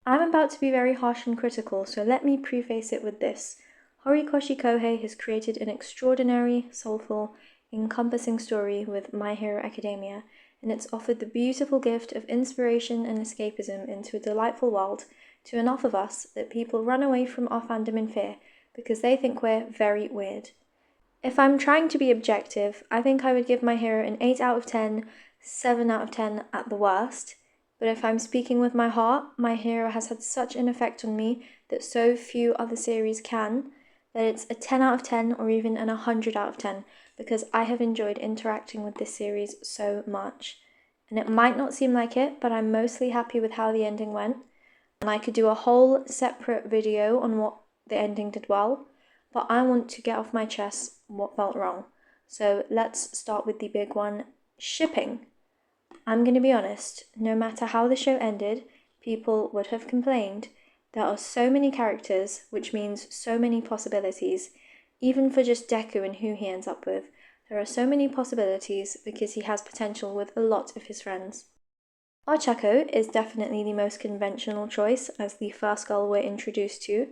I'm about to be very harsh and critical, so let me preface it with this. Horikoshi Kohei has created an extraordinary, soulful, encompassing story with My Hero Academia, and it's offered the beautiful gift of inspiration and escapism into a delightful world to enough of us that people run away from our fandom in fear because they think we're very weird. If I'm trying to be objective, I think I would give My Hero an 8 out of 10, 7 out of 10 at the worst. But if I'm speaking with my heart, My Hero has had such an effect on me that so few other series can, that it's a 10 out of 10 or even an 100 out of 10, because I have enjoyed interacting with this series so much. And it might not seem like it, but I'm mostly happy with how the ending went. And I could do a whole separate video on what the ending did well, but I want to get off my chest what felt wrong. So let's start with the big one, shipping. I'm going to be honest, no matter how the show ended, people would have complained. There are so many characters, which means so many possibilities. Even for just Deku and who he ends up with, there are so many possibilities because he has potential with a lot of his friends. Ochako is definitely the most conventional choice as the first girl we're introduced to.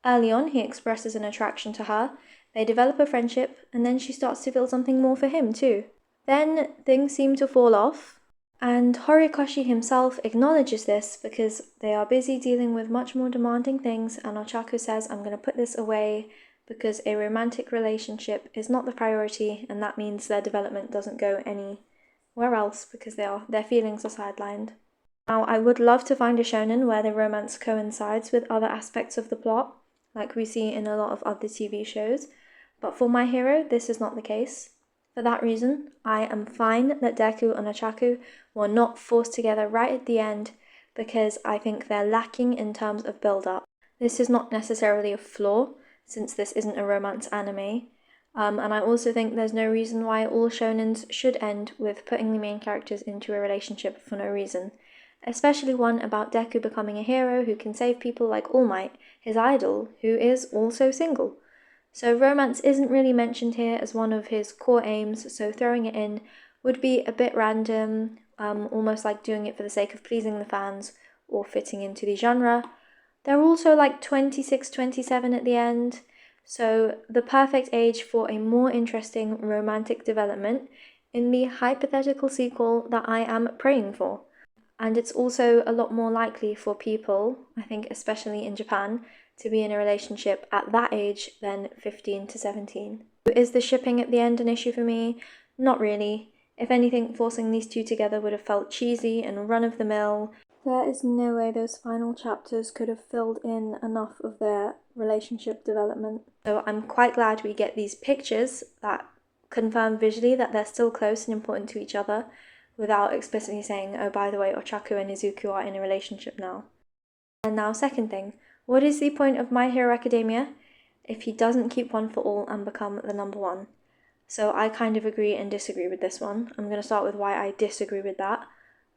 Early on, he expresses an attraction to her, they develop a friendship, and then she starts to feel something more for him too. Then things seem to fall off, and Horikoshi himself acknowledges this because they are busy dealing with much more demanding things, and Ochako says, I'm going to put this away because a romantic relationship is not the priority, and that means their development doesn't go anywhere else because their feelings are sidelined. Now, I would love to find a shonen where the romance coincides with other aspects of the plot, like we see in a lot of other TV shows, but for My Hero, this is not the case. For that reason, I am fine that Deku and Ochako were not forced together right at the end because I think they're lacking in terms of build-up. This is not necessarily a flaw, since this isn't a romance anime, and I also think there's no reason why all shonens should end with putting the main characters into a relationship for no reason, especially one about Deku becoming a hero who can save people like All Might, his idol, who is also single. So romance isn't really mentioned here as one of his core aims, so throwing it in would be a bit random, almost like doing it for the sake of pleasing the fans or fitting into the genre. They're also like 26, 27 at the end, so the perfect age for a more interesting romantic development in the hypothetical sequel that I am praying for. And it's also a lot more likely for people, I think especially in Japan, to be in a relationship at that age than 15 to 17. Is the shipping at the end an issue for me? Not really. If anything, forcing these two together would have felt cheesy and run-of-the-mill. There is no way those final chapters could have filled in enough of their relationship development. So I'm quite glad we get these pictures that confirm visually that they're still close and important to each other, without explicitly saying, oh, by the way, Ochako and Izuku are in a relationship now. And now, second thing, what is the point of My Hero Academia if he doesn't keep One for All and become the number one? So I kind of agree and disagree with this one. I'm going to start with why I disagree with that.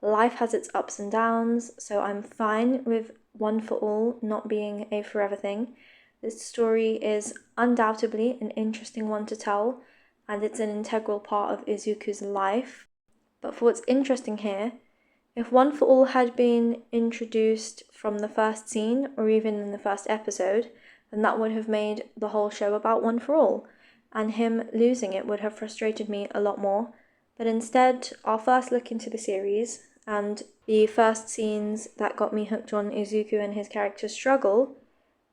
Life has its ups and downs, so I'm fine with One for All not being a forever thing. This story is undoubtedly an interesting one to tell, and it's an integral part of Izuku's life. But for what's interesting here, if One for All had been introduced from the first scene, or even in the first episode, then that would have made the whole show about One for All, and him losing it would have frustrated me a lot more. But instead, our first look into the series, and the first scenes that got me hooked on Izuku and his character's struggle,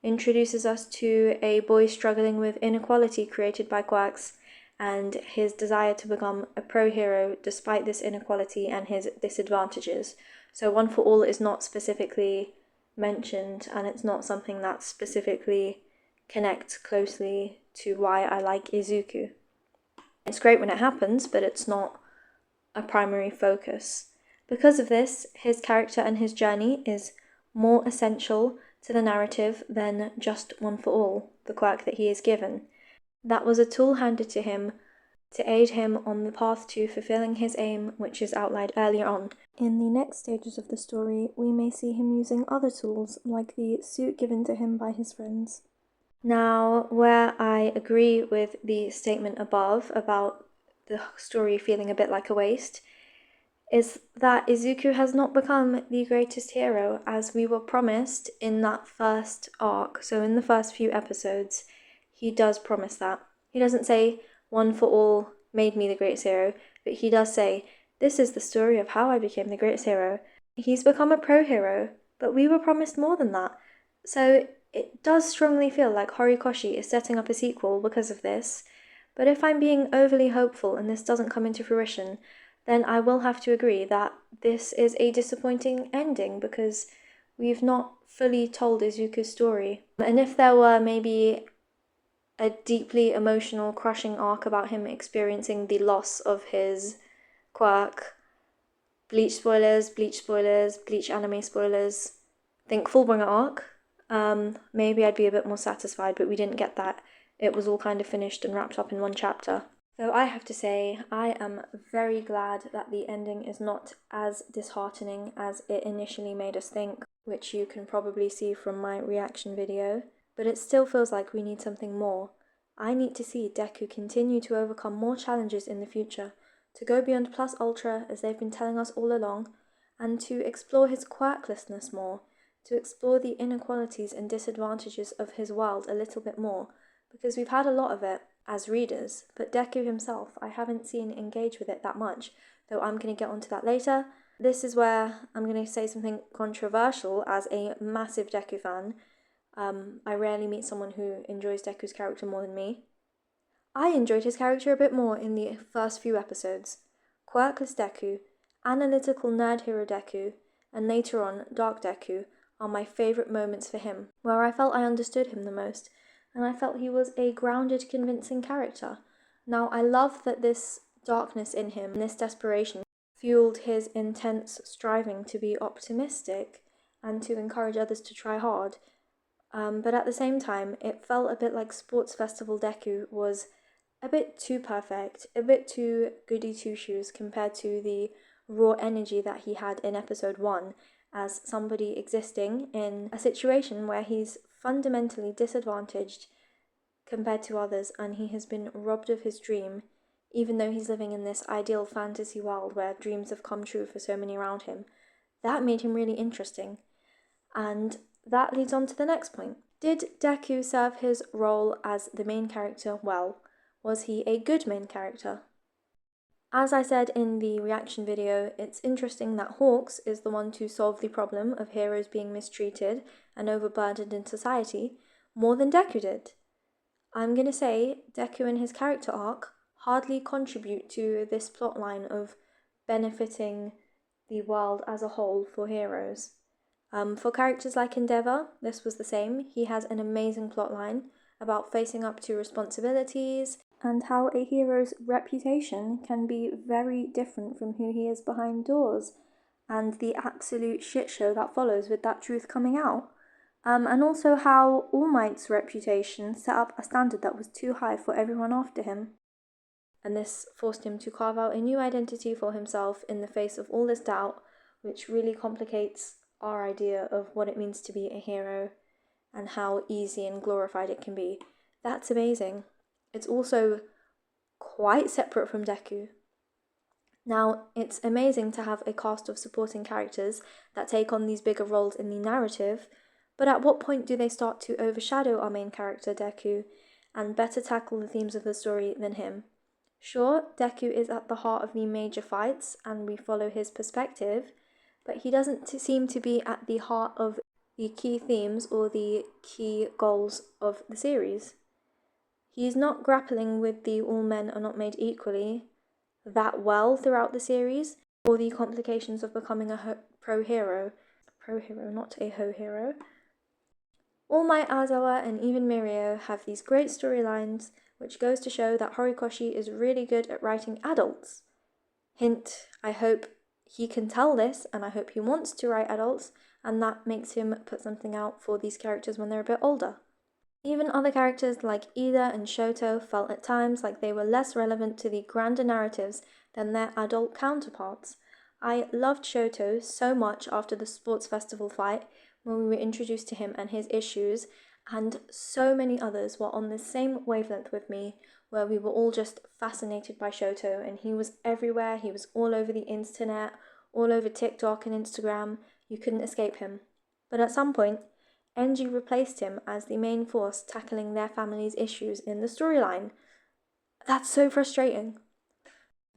introduces us to a boy struggling with inequality created by quirks, and his desire to become a pro-hero despite this inequality and his disadvantages. So One for All is not specifically mentioned, and it's not something that specifically connects closely to why I like Izuku. It's great when it happens, but it's not a primary focus. Because of this, his character and his journey is more essential to the narrative than just One for All, the quirk that he is given. That was a tool handed to him to aid him on the path to fulfilling his aim, which is outlined earlier on. In the next stages of the story, we may see him using other tools, like the suit given to him by his friends. Now, where I agree with the statement above about the story feeling a bit like a waste, is that Izuku has not become the greatest hero as we were promised in that first arc. So in the first few episodes, he does promise that. He doesn't say one for all made me the greatest hero, but he does say, this is the story of how I became the greatest hero. He's become a pro-hero, but we were promised more than that. So it does strongly feel like Horikoshi is setting up a sequel because of this. But if I'm being overly hopeful and this doesn't come into fruition, then I will have to agree that this is a disappointing ending because we've not fully told Izuku's story. And if there were maybe a deeply emotional, crushing arc about him experiencing the loss of his quirk, Bleach spoilers, Bleach anime spoilers, think Fullbringer arc, maybe I'd be a bit more satisfied, but we didn't get that. It was all kind of finished and wrapped up in one chapter. So I have to say, I am very glad that the ending is not as disheartening as it initially made us think, which you can probably see from my reaction video, but it still feels like we need something more. I need to see Deku continue to overcome more challenges in the future, to go beyond Plus Ultra as they've been telling us all along, and to explore his quirklessness more, to explore the inequalities and disadvantages of his world a little bit more, because we've had a lot of it as readers, but Deku himself I haven't seen engage with it that much, though I'm going to get onto that later. This is where I'm going to say something controversial as a massive Deku fan. I rarely meet someone who enjoys Deku's character more than me. I enjoyed his character a bit more in the first few episodes. Quirkless Deku, analytical nerd hero Deku, and later on Dark Deku are my favourite moments for him, where I felt I understood him the most, and I felt he was a grounded, convincing character. Now, I love that this darkness in him, this desperation, fueled his intense striving to be optimistic and to encourage others to try hard. But at the same time, it felt a bit like Sports Festival Deku was a bit too perfect, a bit too goody two-shoes compared to the raw energy that he had in episode 1 as somebody existing in a situation where he's fundamentally disadvantaged compared to others and he has been robbed of his dream, even though he's living in this ideal fantasy world where dreams have come true for so many around him. That made him really interesting. And that leads on to the next point. Did Deku serve his role as the main character well? Was he a good main character? As I said in the reaction video, it's interesting that Hawks is the one to solve the problem of heroes being mistreated and overburdened in society more than Deku did. I'm going to say Deku and his character arc hardly contribute to this plotline of benefiting the world as a whole for heroes. For characters like Endeavor, this was the same. He has an amazing plotline about facing up to responsibilities and how a hero's reputation can be very different from who he is behind doors, and the absolute shit show that follows with that truth coming out. And also how All Might's reputation set up a standard that was too high for everyone after him. And this forced him to carve out a new identity for himself in the face of all this doubt, which really complicates our idea of what it means to be a hero and how easy and glorified it can be. That's amazing. It's also quite separate from Deku. Now, it's amazing to have a cast of supporting characters that take on these bigger roles in the narrative, but at what point do they start to overshadow our main character, Deku, and better tackle the themes of the story than him? Sure, Deku is at the heart of the major fights, and we follow his perspective, but he doesn't seem to be at the heart of the key themes or the key goals of the series. He's not grappling with the all men are not made equally that well throughout the series, or the complications of becoming a pro-hero, not a ho-hero. All Might, Aizawa and even Mirio have these great storylines, which goes to show that Horikoshi is really good at writing adults. Hint, I hope he can tell this, and I hope he wants to write adults, and that makes him put something out for these characters when they're a bit older. Even other characters like Ida and Shoto felt at times like they were less relevant to the grander narratives than their adult counterparts. I loved Shoto so much after the sports festival fight when we were introduced to him and his issues, and so many others were on the same wavelength with me where we were all just fascinated by Shoto, and he was everywhere. He was all over the internet, all over TikTok and Instagram. You couldn't escape him. But at some point, Enji replaced him as the main force tackling their family's issues in the storyline. That's so frustrating.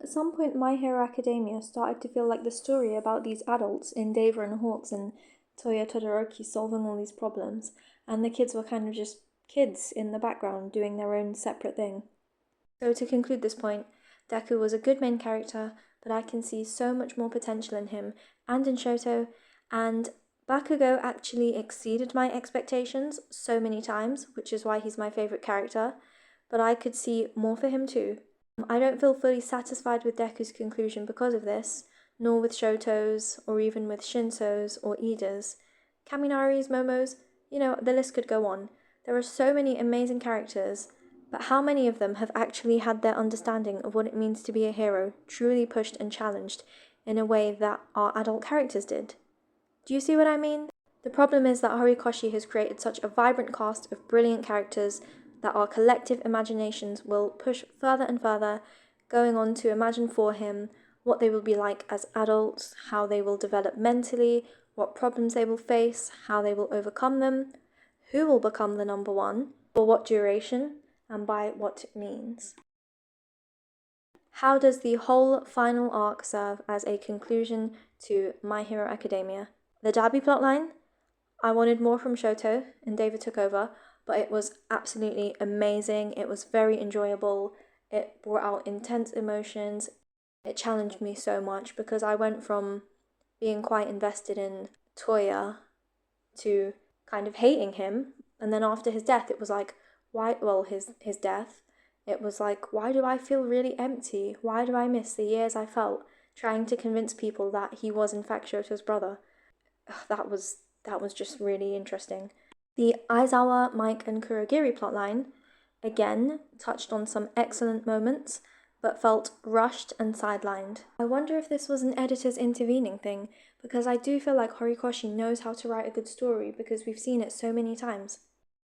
At some point, My Hero Academia started to feel like the story about these adults in Deva and Hawks and Toya Todoroki solving all these problems, and the kids were kind of just kids in the background doing their own separate thing. So to conclude this point, Deku was a good main character, but I can see so much more potential in him and in Shoto, and Bakugo actually exceeded my expectations so many times, which is why he's my favourite character, but I could see more for him too. I don't feel fully satisfied with Deku's conclusion because of this, nor with Shoto's, or even with Shinso's or Ida's. Kaminari's, Momo's, the list could go on. There are so many amazing characters, but how many of them have actually had their understanding of what it means to be a hero truly pushed and challenged in a way that our adult characters did? Do you see what I mean? The problem is that Horikoshi has created such a vibrant cast of brilliant characters that our collective imaginations will push further and further, going on to imagine for him what they will be like as adults, how they will develop mentally, what problems they will face, how they will overcome them, who will become the number one, for what duration, and by what means. How does the whole final arc serve as a conclusion to My Hero Academia? The Dabi plotline? I wanted more from Shoto, and David took over, but it was absolutely amazing. It was very enjoyable. It brought out intense emotions. It challenged me so much because I went from being quite invested in Toya to kind of hating him, and then after his death it was like, his death, it was like, why do I feel really empty? Why do I miss the years I felt trying to convince people that he was in fact Shoto's brother? That was just really interesting. The Aizawa, Mike and Kurogiri plotline, again, touched on some excellent moments, but felt rushed and sidelined. I wonder if this was an editor's intervening thing, because I do feel like Horikoshi knows how to write a good story because we've seen it so many times.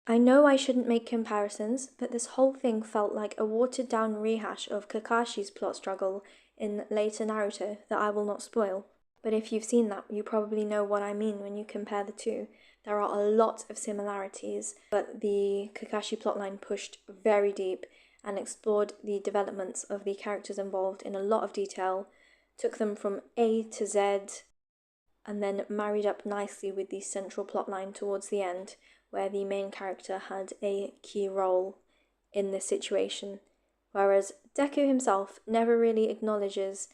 I know I shouldn't make comparisons, but this whole thing felt like a watered-down rehash of Kakashi's plot struggle in later Naruto that I will not spoil. But if you've seen that, you probably know what I mean when you compare the two. There are a lot of similarities, but the Kakashi plotline pushed very deep and explored the developments of the characters involved in a lot of detail, took them from A to Z, and then married up nicely with the central plotline towards the end, where the main character had a key role in this situation, whereas Deku himself never really acknowledges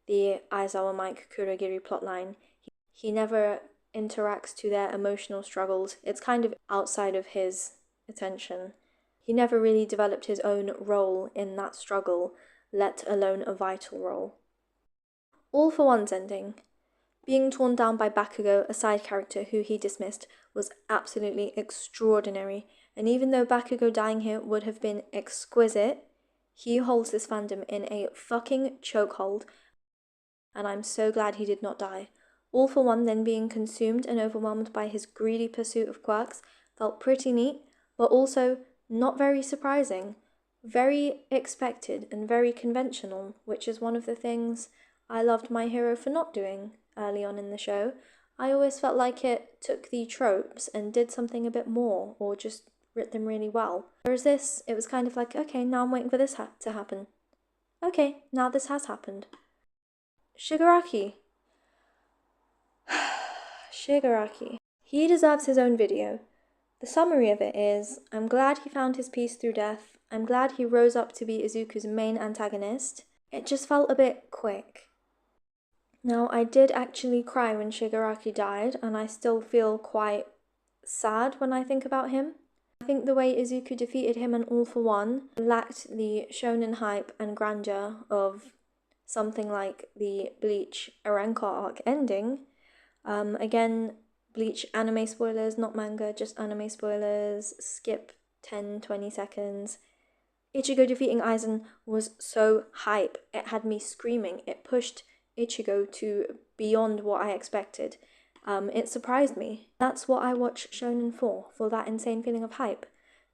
the Aizawa Mike Kurogiri plotline. He never interacts to their emotional struggles. It's kind of outside of his attention. He never really developed his own role in that struggle, let alone a vital role. All for One's ending. Being torn down by Bakugo, a side character who he dismissed, was absolutely extraordinary, and even though Bakugo dying here would have been exquisite, he holds this fandom in a fucking chokehold, and I'm so glad he did not die. All for One then being consumed and overwhelmed by his greedy pursuit of quirks felt pretty neat, but also not very surprising, very expected and very conventional, which is one of the things I loved My Hero for not doing early on in the show. I always felt like it took the tropes and did something a bit more, or just writ them really well. Whereas this, it was kind of like, okay, now I'm waiting for this to happen. Okay, now this has happened. Shigaraki. Shigaraki. He deserves his own video. The summary of it is, I'm glad he found his peace through death. I'm glad he rose up to be Izuku's main antagonist. It just felt a bit quick. Now, I did actually cry when Shigaraki died, and I still feel quite sad when I think about him. I think the way Izuku defeated him in All for One lacked the shonen hype and grandeur of something like the Bleach Aranka arc ending. Again, Bleach anime spoilers, not manga, just anime spoilers, skip 10-20 seconds. Ichigo defeating Aizen was so hype, it had me screaming, it pushed Ichigo to beyond what I expected. It surprised me. That's what I watch shonen for that insane feeling of hype.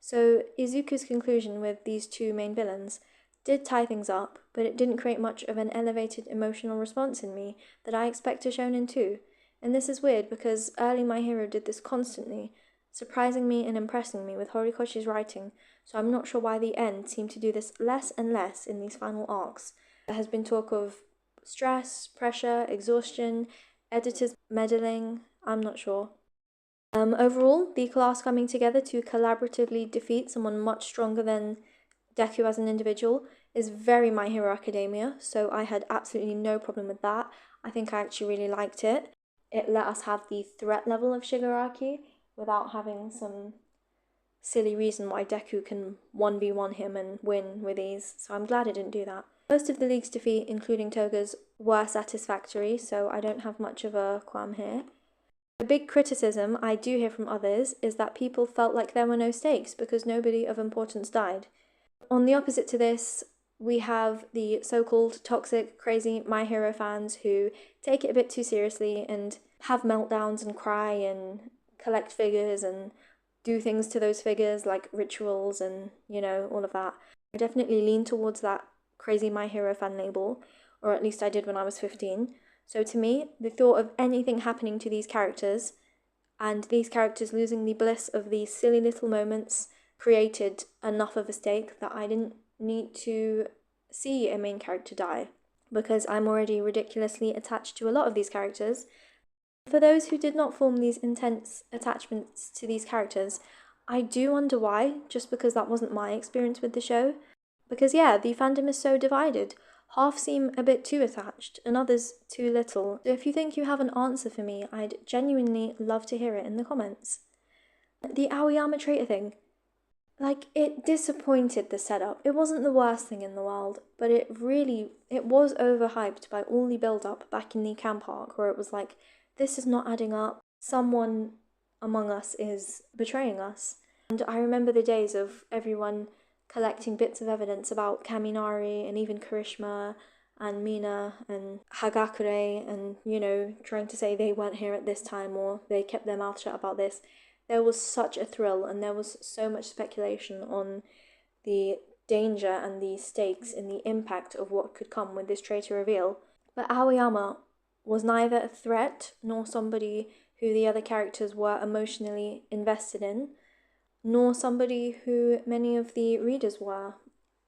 So Izuku's conclusion with these two main villains did tie things up, but it didn't create much of an elevated emotional response in me that I expect a shonen to. And this is weird because early My Hero did this constantly, surprising me and impressing me with Horikoshi's writing, so I'm not sure why the end seemed to do this less and less in these final arcs. There has been talk of stress, pressure, exhaustion, editors meddling, I'm not sure. Overall, the class coming together to collaboratively defeat someone much stronger than Deku as an individual is very My Hero Academia, so I had absolutely no problem with that. I think I actually really liked it. It let us have the threat level of Shigaraki without having some silly reason why Deku can 1v1 him and win with ease, so I'm glad it didn't do that. Most of the league's defeat, including Toga's, were satisfactory, so I don't have much of a qualm here. The big criticism I do hear from others is that people felt like there were no stakes because nobody of importance died. On the opposite to this, we have the so-called toxic, crazy My Hero fans who take it a bit too seriously and have meltdowns and cry and collect figures and do things to those figures like rituals and, all of that. I definitely lean towards that crazy My Hero fan label, or at least I did when I was 15. So to me, the thought of anything happening to these characters and these characters losing the bliss of these silly little moments created enough of a stake that I didn't need to see a main character die, because I'm already ridiculously attached to a lot of these characters. For those who did not form these intense attachments to these characters, I do wonder why, just because that wasn't my experience with the show. Because yeah, the fandom is so divided. Half seem a bit too attached, and others too little. So if you think you have an answer for me, I'd genuinely love to hear it in the comments. The Aoyama traitor thing. It disappointed the setup. It wasn't the worst thing in the world, but it was overhyped by all the build-up back in the camp arc, where it was like, this is not adding up. Someone among us is betraying us. And I remember the days of everyone collecting bits of evidence about Kaminari and even Karishma and Mina and Hagakure and, trying to say they weren't here at this time or they kept their mouth shut about this. There was such a thrill and there was so much speculation on the danger and the stakes and the impact of what could come with this traitor reveal. But Aoyama was neither a threat nor somebody who the other characters were emotionally invested in, nor somebody who many of the readers were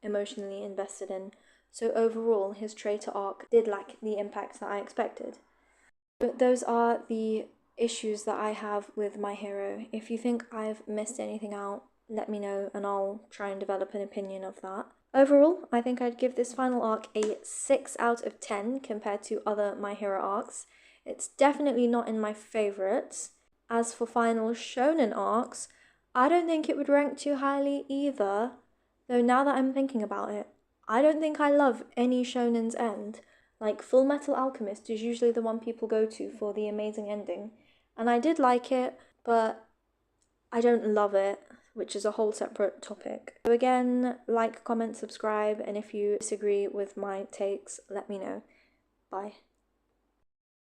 emotionally invested in. So overall, his traitor arc did lack the impact that I expected. But those are the issues that I have with My Hero. If you think I've missed anything out, let me know and I'll try and develop an opinion of that. Overall, I think I'd give this final arc a 6 out of 10 compared to other My Hero arcs. It's definitely not in my favourites. As for final shonen arcs, I don't think it would rank too highly either, though now that I'm thinking about it, I don't think I love any shonen's end. Like, Full Metal Alchemist is usually the one people go to for the amazing ending, and I did like it, but I don't love it, which is a whole separate topic. So again, like, comment, subscribe, and if you disagree with my takes, let me know. Bye.